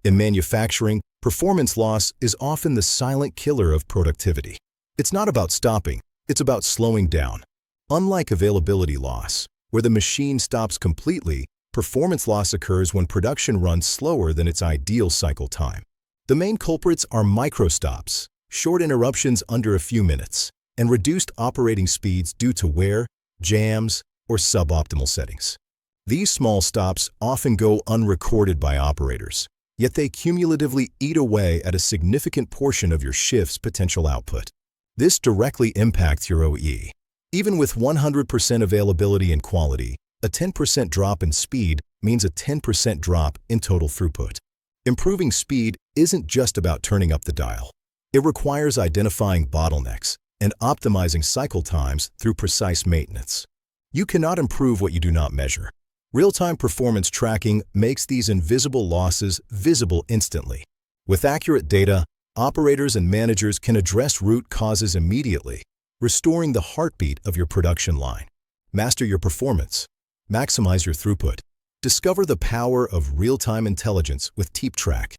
In manufacturing, performance loss is often the silent killer of productivity. It's not about stopping, it's about slowing down. Unlike availability loss, where the machine stops completely, performance loss occurs when production runs slower than its ideal cycle time. The main culprits are micro-stops, short interruptions under a few minutes, and reduced operating speeds due to wear, jams, or suboptimal settings. These small stops often go unrecorded by operators, yet they cumulatively eat away at a significant portion of your shift's potential output. This directly impacts your OEE. Even with 100% availability and quality, a 10% drop in speed means a 10% drop in total throughput. Improving speed isn't just about turning up the dial. It requires identifying bottlenecks and optimizing cycle times through precise maintenance. You cannot improve what you do not measure. Real-time performance tracking makes these invisible losses visible instantly. With accurate data, operators and managers can address root causes immediately, restoring the heartbeat of your production line. Master your performance. Maximize your throughput. Discover the power of real-time intelligence with TEEPTRAK.